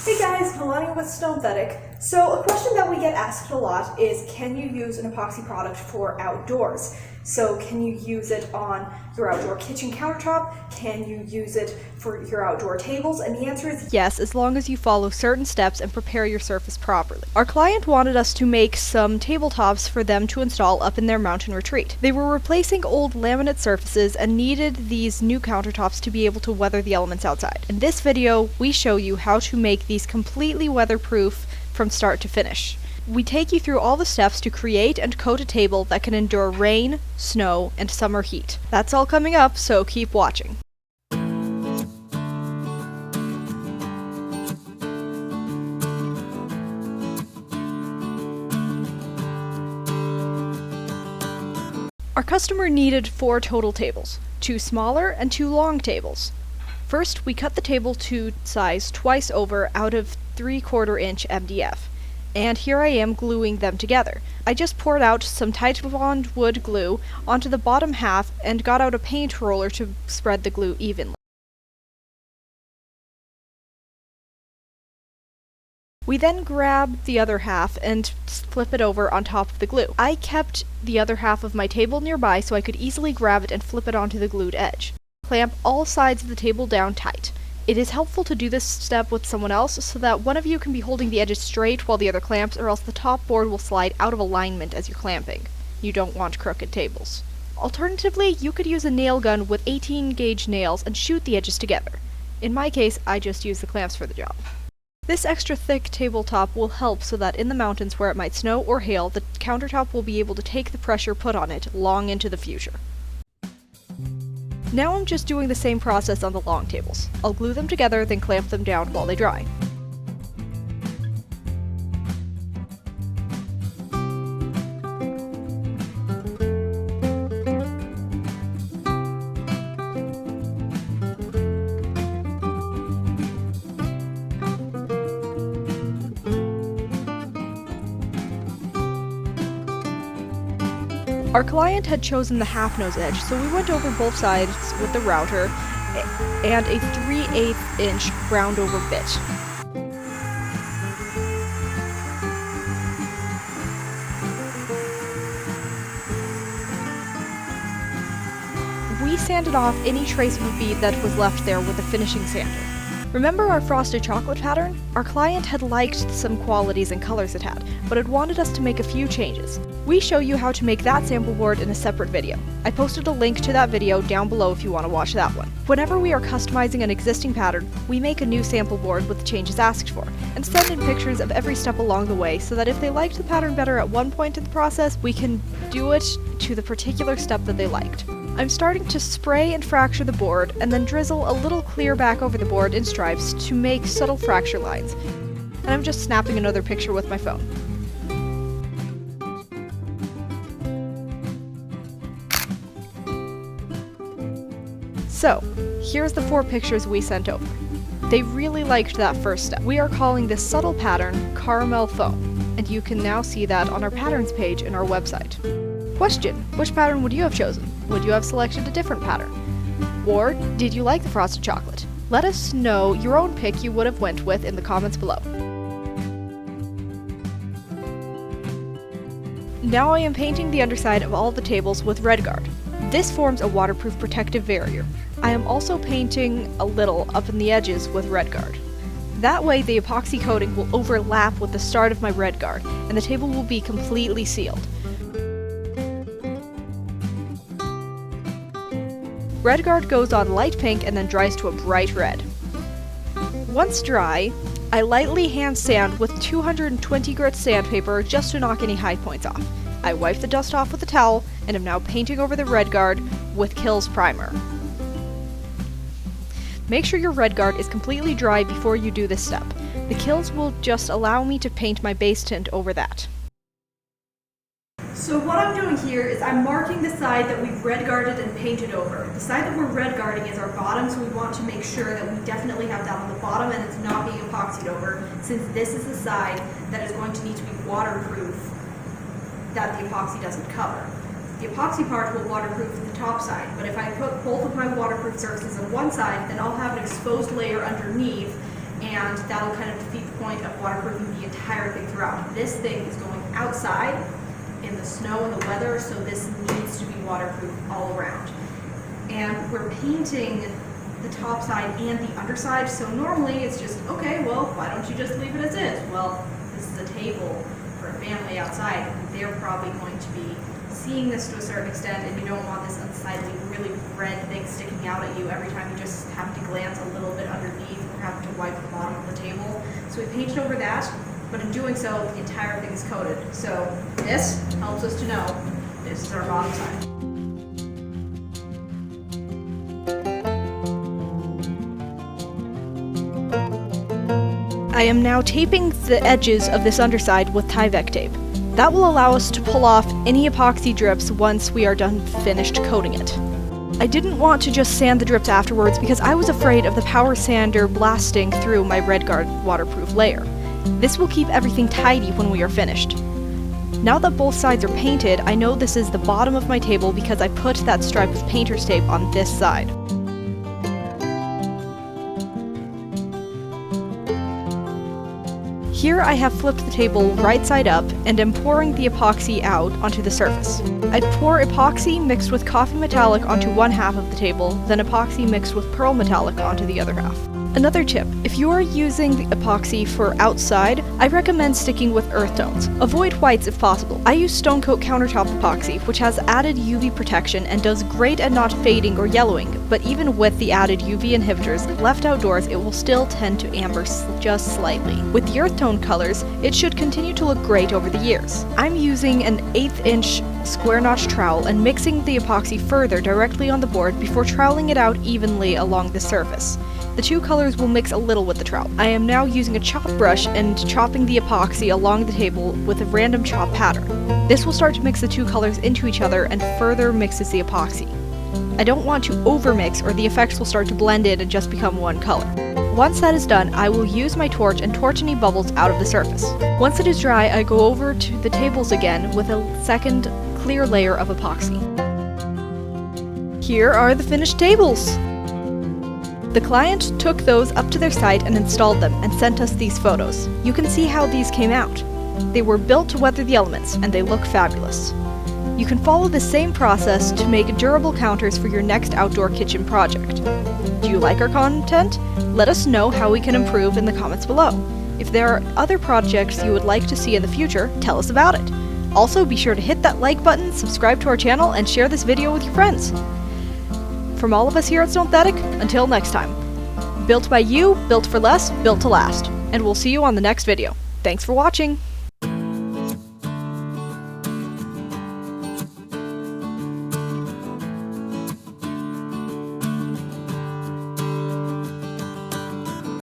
Hey guys, Melania with Stonethetics. So a question that we get asked a lot is, can you use an epoxy product for outdoors? So can you use it on your outdoor kitchen countertop? Can you use it for your outdoor tables? And the answer is yes, as long as you follow certain steps and prepare your surface properly. Our client wanted us to make some tabletops for them to install up in their mountain retreat. They were replacing old laminate surfaces and needed these new countertops to be able to weather the elements outside. In this video, we show you how to make these completely weatherproof from start to finish. We take you through all the steps to create and coat a table that can endure rain, snow, and summer heat. That's all coming up, so keep watching. Our customer needed 4 total tables, 2 smaller and 2 long tables. First, we cut the table to size twice over out of 3/4 inch MDF. And here I am gluing them together. I just poured out some Titebond wood glue onto the bottom half and got out a paint roller to spread the glue evenly. We then grab the other half and flip it over on top of the glue. I kept the other half of my table nearby so I could easily grab it and flip it onto the glued edge. Clamp all sides of the table down tight. It is helpful to do this step with someone else so that one of you can be holding the edges straight while the other clamps, or else the top board will slide out of alignment as you're clamping. You don't want crooked tables. Alternatively, you could use a nail gun with 18 gauge nails and shoot the edges together. In my case, I just use the clamps for the job. This extra thick tabletop will help so that in the mountains where it might snow or hail, the countertop will be able to take the pressure put on it long into the future. Now I'm just doing the same process on the long tables. I'll glue them together, then clamp them down while they dry. Our client had chosen the half-nose edge, so we went over both sides with the router and a 3/8 inch round-over bit. We sanded off any trace of a bead that was left there with a finishing sander. Remember our frosted chocolate pattern? Our client had liked some qualities and colors it had, but had wanted us to make a few changes. We show you how to make that sample board in a separate video. I posted a link to that video down below if you want to watch that one. Whenever we are customizing an existing pattern, we make a new sample board with the changes asked for, and send in pictures of every step along the way so that if they liked the pattern better at one point in the process, we can do it to the particular step that they liked. I'm starting to spray and fracture the board, and then drizzle a little clear back over the board in stripes to make subtle fracture lines. And I'm just snapping another picture with my phone. So, here's the 4 pictures we sent over. They really liked that first step. We are calling this subtle pattern Caramel Foam, and you can now see that on our patterns page in our website. Question: which pattern would you have chosen? Would you have selected a different pattern? Or did you like the frosted chocolate? Let us know your own pick you would have went with in the comments below. Now I am painting the underside of all the tables with RedGard. This forms a waterproof protective barrier. I am also painting a little up in the edges with RedGard. That way the epoxy coating will overlap with the start of my RedGard, and the table will be completely sealed. RedGard goes on light pink and then dries to a bright red. Once dry, I lightly hand sand with 220 grit sandpaper just to knock any high points off. I wipe the dust off with a towel and am now painting over the RedGard with Kilz primer. Make sure your RedGard is completely dry before you do this step. The Kilz will just allow me to paint my base tint over that. So what I'm doing here is I'm marking the side that we've RedGarded and painted over. The side that we're RedGarding is our bottom, so we want to make sure that we definitely have that on the bottom and it's not being epoxied over, since this is the side that is going to need to be waterproof that the epoxy doesn't cover. The epoxy part will waterproof the top side, but if I put both of my waterproof surfaces on one side, then I'll have an exposed layer underneath, and that'll kind of defeat the point of waterproofing the entire thing throughout. This thing is going outside in the snow and the weather, so this needs to be waterproof all around. And we're painting the top side and the underside, so normally it's just, okay, well, why don't you just leave it as is? Well, this is a table for a family outside, and they're probably going to be seeing this to a certain extent, and you don't want this unsightly, really red thing sticking out at you every time you just have to glance a little bit underneath or have to wipe the bottom of the table. So we painted over that, but in doing so, the entire thing is coated. So this helps us to know this is our bottom side. I am now taping the edges of this underside with Tyvek tape. That will allow us to pull off any epoxy drips once we are done finished coating it. I didn't want to just sand the drips afterwards because I was afraid of the power sander blasting through my RedGard waterproof layer. This will keep everything tidy when we are finished. Now that both sides are painted, I know this is the bottom of my table because I put that stripe of painter's tape on this side. Here I have flipped the table right side up and am pouring the epoxy out onto the surface. I pour epoxy mixed with coffee metallic onto one half of the table, then epoxy mixed with pearl metallic onto the other half. Another tip, if you are using the epoxy for outside, I recommend sticking with earth tones. Avoid whites if possible. I use Stone Coat countertop epoxy, which has added UV protection and does great at not fading or yellowing, but even with the added UV inhibitors, left outdoors it will still tend to amber just slightly. With the earth tone colors, it should continue to look great over the years. I'm using an 1/8 inch square notch trowel and mixing the epoxy further directly on the board before troweling it out evenly along the surface. The two colors will mix a little with the trowel. I am now using a chop brush and chopping the epoxy along the table with a random chop pattern. This will start to mix the two colors into each other and further mixes the epoxy. I don't want to overmix or the effects will start to blend in and just become one color. Once that is done, I will use my torch and torch any bubbles out of the surface. Once it is dry, I go over to the tables again with a second clear layer of epoxy. Here are the finished tables! The client took those up to their site and installed them and sent us these photos. You can see how these came out. They were built to weather the elements and they look fabulous. You can follow the same process to make durable counters for your next outdoor kitchen project. Do you like our content? Let us know how we can improve in the comments below. If there are other projects you would like to see in the future, tell us about it. Also, be sure to hit that like button, subscribe to our channel, and share this video with your friends. From all of us here at Stonethetic, until next time. Built by you, built for less, built to last. And we'll see you on the next video. Thanks for watching!